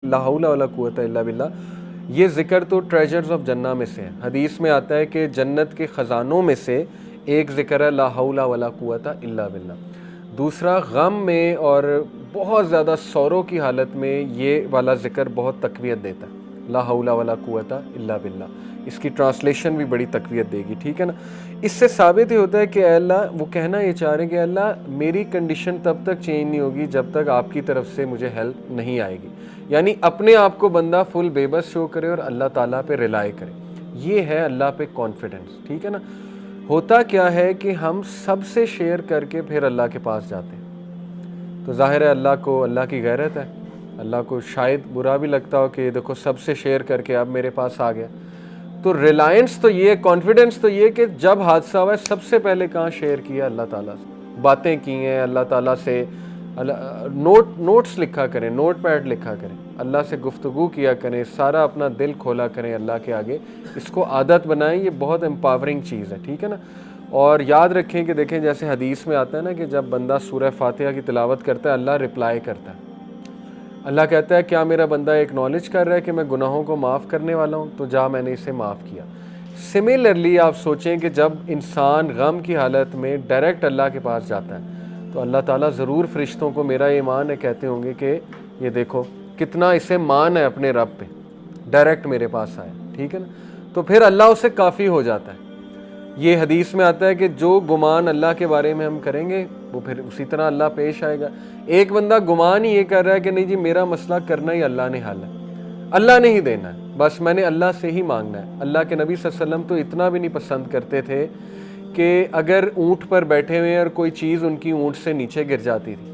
لا حول ولا قوت الا باللہ، یہ ذکر تو ٹریجرز آف جنہ میں سے ہے۔ حدیث میں آتا ہے کہ جنت کے خزانوں میں سے ایک ذکر ہے لا حول ولا قوت الا باللہ۔ دوسرا غم میں اور بہت زیادہ سوروں کی حالت میں یہ والا ذکر بہت تقویت دیتا ہے، لا حول ولا قوت الا باللہ۔ اس کی ٹرانسلیشن بھی بڑی تقویت دے گی، ٹھیک ہے نا۔ اس سے ثابت ہی ہوتا ہے کہ اے اللہ، وہ کہنا یہ چاہ رہے ہیں کہ اے اللہ میری کنڈیشن تب تک چینج نہیں ہوگی جب تک آپ کی طرف سے مجھے ہیلپ نہیں آئے گی، یعنی اپنے آپ کو بندہ فل بے بس شو کرے اور اللہ تعالیٰ پہ ریلائی کرے، یہ ہے اللہ پہ کانفیڈنس، ٹھیک ہے نا۔ ہوتا کیا ہے کہ ہم سب سے شیئر کر کے پھر اللہ کے پاس جاتے ہیں، تو ظاہر ہے اللہ کو، اللہ کی غیرت ہے، اللہ کو شاید برا بھی لگتا ہو کہ دیکھو سب سے شیئر کر کے اب میرے پاس آ گیا۔ تو ریلائنس تو یہ، کانفیڈنس تو یہ کہ جب حادثہ ہوا ہے سب سے پہلے کہاں شیئر کیا؟ اللہ تعالیٰ سے باتیں کی ہیں، اللہ تعالیٰ سے نوٹس لکھا کریں، نوٹ پیڈ لکھا کریں، اللہ سے گفتگو کیا کریں، سارا اپنا دل کھولا کریں اللہ کے آگے، اس کو عادت بنائیں، یہ بہت امپاورنگ چیز ہے، ٹھیک ہے نا۔ اور یاد رکھیں کہ دیکھیں جیسے حدیث میں آتا ہے نا کہ جب بندہ سورہ فاتحہ کی تلاوت کرتا ہے اللہ رپلائی کرتا ہے، اللہ کہتا ہے کیا میرا بندہ ایکنالج کر رہا ہے کہ میں گناہوں کو معاف کرنے والا ہوں، تو جا میں نے اسے معاف کیا۔ سملرلی آپ سوچیں کہ جب انسان غم کی حالت میں ڈائریکٹ اللہ کے پاس جاتا ہے تو اللہ تعالیٰ ضرور فرشتوں کو، میرا ایمان ہے، کہتے ہوں گے کہ یہ دیکھو کتنا اسے مان ہے اپنے رب پہ، ڈائریکٹ میرے پاس آیا، ٹھیک ہے نا۔ تو پھر اللہ اسے کافی ہو جاتا ہے۔ یہ حدیث میں آتا ہے کہ جو گمان اللہ کے بارے میں ہم کریں گے وہ پھر اسی طرح اللہ پیش آئے گا۔ ایک بندہ گمان ہی یہ کر رہا ہے کہ نہیں جی میرا مسئلہ کرنا ہی اللہ نے حل ہے، اللہ نے ہی دینا ہے، بس میں نے اللہ سے ہی مانگنا ہے۔ اللہ کے نبی صلی اللہ علیہ وسلم تو اتنا بھی نہیں پسند کرتے تھے کہ اگر اونٹ پر بیٹھے ہوئے اور کوئی چیز ان کی اونٹ سے نیچے گر جاتی تھی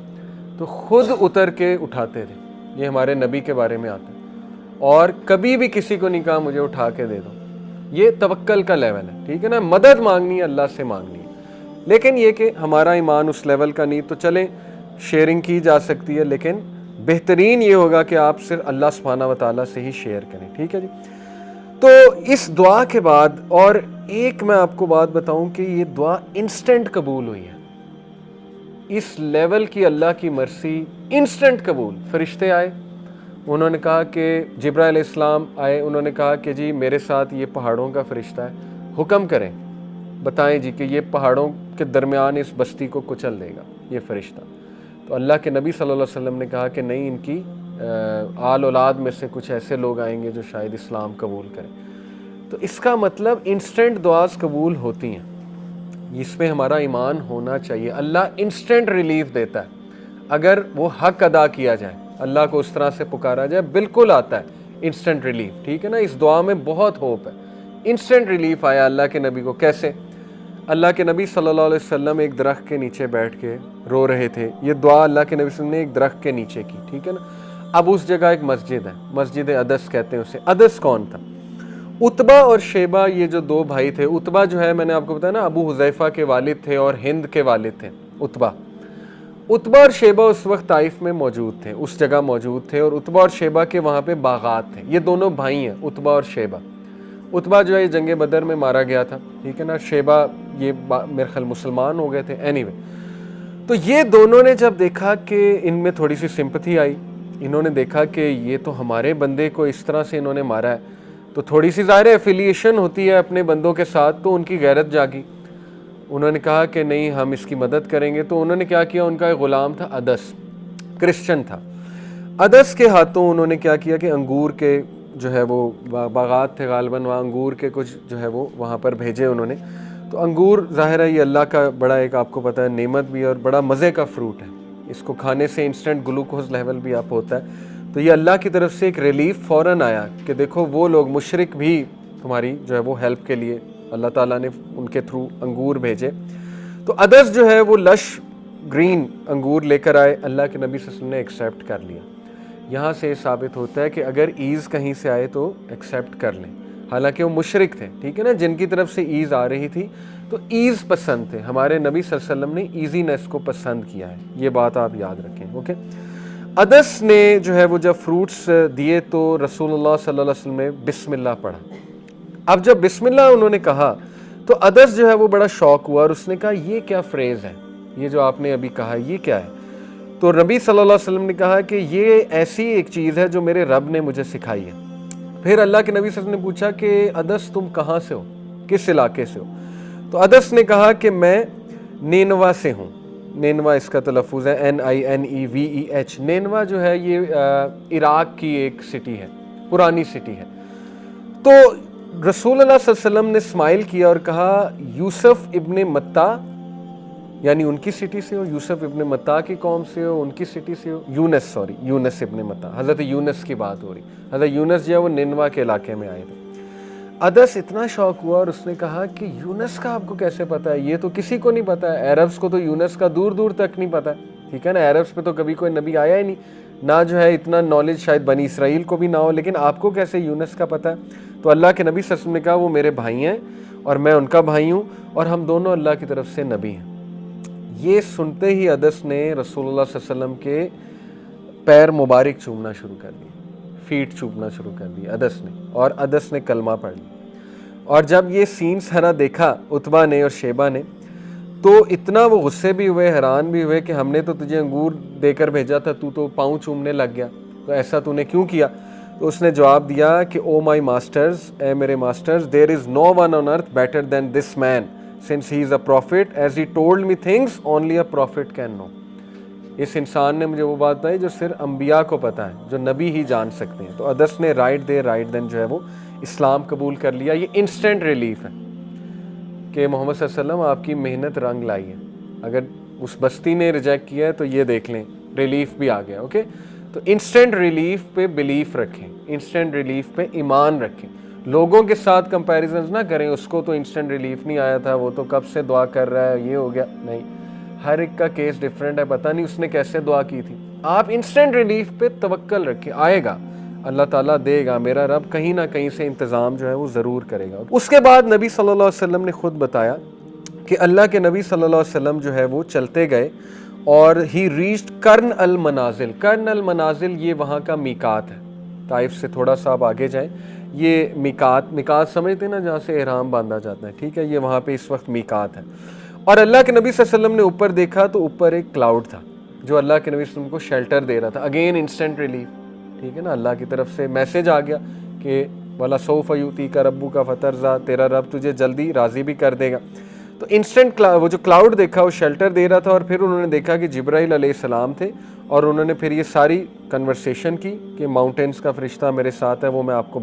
تو خود اتر کے اٹھاتے تھے، یہ ہمارے نبی کے بارے میں آتا ہے، اور کبھی بھی کسی کو نہیں کہا مجھے اٹھا کے دے دو۔ یہ توکل کا لیول ہے، ٹھیک ہے نا، مدد مانگنی ہے اللہ سے مانگنی ہے، لیکن یہ کہ ہمارا ایمان اس لیول کا نہیں، تو چلیں شیئرنگ کی جا سکتی ہے، لیکن بہترین یہ ہوگا کہ آپ صرف اللہ سبحانہ و تعالیٰ سے ہی شیئر کریں، ٹھیک ہے جی۔ تو اس دعا کے بعد اور ایک میں آپ کو بات بتاؤں کہ یہ دعا انسٹنٹ قبول ہوئی ہے، اس لیول کی اللہ کی مرسی انسٹنٹ قبول۔ فرشتے آئے، انہوں نے کہا کہ جبرائیل علیہ السلام آئے، انہوں نے کہا کہ جی میرے ساتھ یہ پہاڑوں کا فرشتہ ہے، حکم کریں، بتائیں جی کہ یہ پہاڑوں کے درمیان اس بستی کو کچل دے گا یہ فرشتہ۔ تو اللہ کے نبی صلی اللہ علیہ وسلم نے کہا کہ نہیں، ان کی آل اولاد میں سے کچھ ایسے لوگ آئیں گے جو شاید اسلام قبول کریں۔ تو اس کا مطلب انسٹنٹ دعاز قبول ہوتی ہیں، اس پہ ہمارا ایمان ہونا چاہیے۔ اللہ انسٹنٹ ریلیف دیتا ہے اگر وہ حق ادا کیا جائے، اللہ کو اس طرح سے پکارا جائے، بالکل آتا ہے انسٹنٹ ریلیف، ٹھیک ہے نا۔ اس دعا میں بہت ہوپ ہے۔ انسٹنٹ ریلیف آیا اللہ کے نبی کو، کیسے؟ اللہ کے نبی صلی اللہ علیہ وسلم ایک درخت کے نیچے بیٹھ کے رو رہے تھے، یہ دعا اللہ کے نبی صلی اللہ علیہ وسلم نے ایک درخت کے نیچے کی، ٹھیک ہے نا۔ اب اس جگہ ایک مسجد ہے، مسجد عدس کہتے ہیں اسے۔ عدس کون تھا؟ عتبہ اور شیبہ، یہ جو دو بھائی تھے۔ عتبہ جو ہے میں نے آپ کو بتایا نا ابو حذیفہ کے والد تھے اور ہند کے والد تھے عتبہ۔ عتبہ اور شیبہ اس وقت طائف میں موجود تھے، اس جگہ موجود تھے، اور عتبہ اور شیبہ کے وہاں پہ باغات تھے۔ یہ دونوں بھائی ہیں عتبہ اور شیبہ۔ عتبہ جو ہے یہ جنگ بدر میں مارا گیا تھا، ٹھیک ہے نا۔ شیبہ یہ میرے خیال مسلمان ہو گئے تھے، اینی وے۔ تو یہ دونوں نے جب دیکھا کہ ان میں تھوڑی سی سمپتھی آئی، انہوں نے دیکھا کہ یہ تو ہمارے بندے کو اس طرح سے انہوں نے مارا ہے، تو تھوڑی سی ظاہر ایفیلیشن ہوتی ہے اپنے بندوں کے ساتھ، تو ان کی غیرت جاگی۔ انہوں نے کہا کہ نہیں ہم اس کی مدد کریں گے۔ تو انہوں نے کیا کیا، ان کا ایک غلام تھا عدس، کرسچن تھا۔ عدس کے ہاتھوں انہوں نے کیا کیا کہ انگور کے جو ہے وہ باغات تھے غالباً، وہاں انگور کے کچھ جو ہے وہ وہاں پر بھیجے انہوں نے۔ تو انگور ظاہر ہے یہ اللہ کا بڑا ایک آپ کو پتہ ہے نعمت بھی ہے اور بڑا مزے کا فروٹ ہے، اس کو کھانے سے انسٹنٹ گلوکوز لیول بھی آپ ہوتا ہے۔ تو یہ اللہ کی طرف سے ایک ریلیف فوراً آیا کہ دیکھو وہ لوگ مشرک بھی تمہاری جو ہے وہ ہیلپ کے لیے اللہ تعالیٰ نے ان کے تھرو انگور بھیجے۔ تو عدس جو ہے وہ لش گرین انگور لے کر آئے، اللہ کے نبی صلی اللہ علیہ وسلم نے ایکسیپٹ کر لیا۔ یہاں سے ثابت ہوتا ہے کہ اگر ایز کہیں سے آئے تو ایکسیپٹ کر لیں، حالانکہ وہ مشرک تھے، ٹھیک ہے نا، جن کی طرف سے ایز آ رہی تھی تو ایز پسند تھے۔ ہمارے نبی صلی اللہ علیہ وسلم نے ایزینس کو پسند کیا ہے، یہ بات آپ یاد رکھیں، اوکے۔ عدس نے جو ہے وہ جب فروٹس دیے تو رسول اللہ صلی اللہ علیہ وسلم نے بسم اللہ پڑھا۔ اب جب بسم اللہ انہوں نے کہا تو عدس جو ہے وہ بڑا شوق ہوا اور اس نے کہا یہ کیا فریز ہے، یہ جو آپ نے ابھی کہا یہ کیا ہے؟ تو نبی صلی اللہ علیہ وسلم نے کہا کہ یہ ایسی ایک چیز ہے جو میرے رب نے مجھے سکھائی ہے۔ پھر اللہ کے نبی صلی اللہ علیہ وسلم نے پوچھا کہ ادس تم کہاں سے ہو، کس علاقے سے ہو؟ تو ادس نے کہا کہ میں نینوا سے ہوں۔ نینوا اس کا تلفظ ہے NINEVEH۔ نینوا جو ہے یہ عراق کی ایک سٹی ہے، پرانی سٹی ہے۔ تو رسول اللہ صلی اللہ علیہ وسلم نے اسمائل کیا اور کہا یوسف ابن متا، یعنی ان کی سٹی سے ہو، یوسف ابن متا کی قوم سے ہو، ان کی سٹی سے ہو، یونس ابن متا، حضرت یونس کی بات ہو رہی۔ حضرت یونس جو ہے وہ نینوا کے علاقے میں آئے تھے۔ ادس اتنا شوق ہوا اور اس نے کہا کہ یونس کا آپ کو کیسے پتا ہے؟ یہ تو کسی کو نہیں پتا ہے، عربز کو تو یونس کا دور دور تک نہیں پتا ہے، ٹھیک ہے نا، عربز پہ تو کبھی کوئی نبی آیا ہی نہیں، نہ جو ہے اتنا نالج شاید بنی اسرائیل کو بھی نہ ہو، لیکن آپ کو کیسے یونس کا پتا ہے؟ تو اللہ کے نبی صلی اللہ علیہ وسلم نے کہا وہ میرے بھائی ہیں اور میں ان کا بھائی ہوں اور ہم دونوں اللہ کی طرف سے نبی ہیں۔ یہ سنتے ہی ادس نے رسول اللہ صلی اللہ علیہ وسلم کے پیر مبارک چومنا شروع کر دی، فیٹ چومنا شروع کر دی ادس نے، اور ادس نے کلمہ پڑھ لیا۔ اور جب یہ سین سارا دیکھا عتبہ نے اور شیبہ نے تو اتنا وہ غصے بھی ہوئے، حیران بھی ہوئے کہ ہم نے تو تجھے انگور دے کر بھیجا تھا، تو پاؤں چومنے لگ گیا، تو ایسا تو نے کیوں کیا؟ تو اس نے جواب دیا کہ او مائی ماسٹرز، اے میرے masters, there is no one on earth better than this man since he is a prophet as he told me things only a prophet can know۔ اس انسان نے مجھے وہ بات بتائی جو صرف انبیاء کو پتہ ہے، جو نبی ہی جان سکتے ہیں۔ تو ادس نے رائٹ دین جو ہے وہ اسلام قبول کر لیا۔ یہ انسٹنٹ ریلیف ہے کہ محمد صلی اللہ علیہ وسلم آپ کی محنت رنگ لائی ہے۔ اگر اس بستی نے ریجیکٹ کیا ہے تو یہ دیکھ لیں ریلیف بھی آ گیا، اوکے۔ تو انسٹنٹ ریلیف پہ بلیف رکھیں، انسٹنٹ ریلیف پہ ایمان رکھیں، لوگوں کے ساتھ کمپیریزنز نہ کریں، اس کو تو انسٹنٹ ریلیف نہیں آیا تھا، وہ تو کب سے دعا کر رہا ہے، یہ ہو گیا، نہیں، ہر ایک کا کیس ڈیفرنٹ ہے، پتہ نہیں اس نے کیسے دعا کی تھی۔ آپ انسٹنٹ ریلیف پہ توکل رکھیں، آئے گا، اللہ تعالیٰ دے گا، میرا رب کہیں نہ کہیں سے انتظام جو ہے وہ ضرور کرے گا۔ اس کے بعد نبی صلی اللہ علیہ وسلم نے خود بتایا کہ اللہ کے نبی صلی اللہ علیہ وسلم جو ہے وہ چلتے گئے اور ہی ریچڈ کرن المنازل۔ کرن المنازل یہ وہاں کا میقات ہے، طائف سے تھوڑا سا آپ آگے جائیں، یہ میقات سمجھتے ہیں نا جہاں سے احرام باندھا جاتا ہے، ٹھیک ہے، یہ وہاں پہ اس وقت میقات ہے۔ اور اللہ کے نبی صلی اللہ علیہ وسلم نے اوپر دیکھا تو اوپر ایک کلاؤڈ تھا جو اللہ کے نبی صلی اللہ علیہ وسلم کو شیلٹر دے رہا تھا، اگین انسٹنٹ ریلیف، ٹھیک ہے نا، اللہ کی طرف سے میسج آ گیا کہ وَلَسَوْفَ يُؤْتِيكَ رَبُّكَ فَتَرْضَىٰ، تیرا رب تجھے جلدی راضی بھی کر دے گا۔ تو انسٹنٹ وہ جو کلاؤڈ دیکھا وہ شیلٹر دے رہا تھا، اور پھر انہوں نے دیکھا کہ جبرائیل علیہ السلام تھے، اور انہوں نے پھر یہ ساری کنورسیشن کی کہ ماؤنٹینز کا فرشتہ میرے ساتھ ہے، وہ میں آپ کو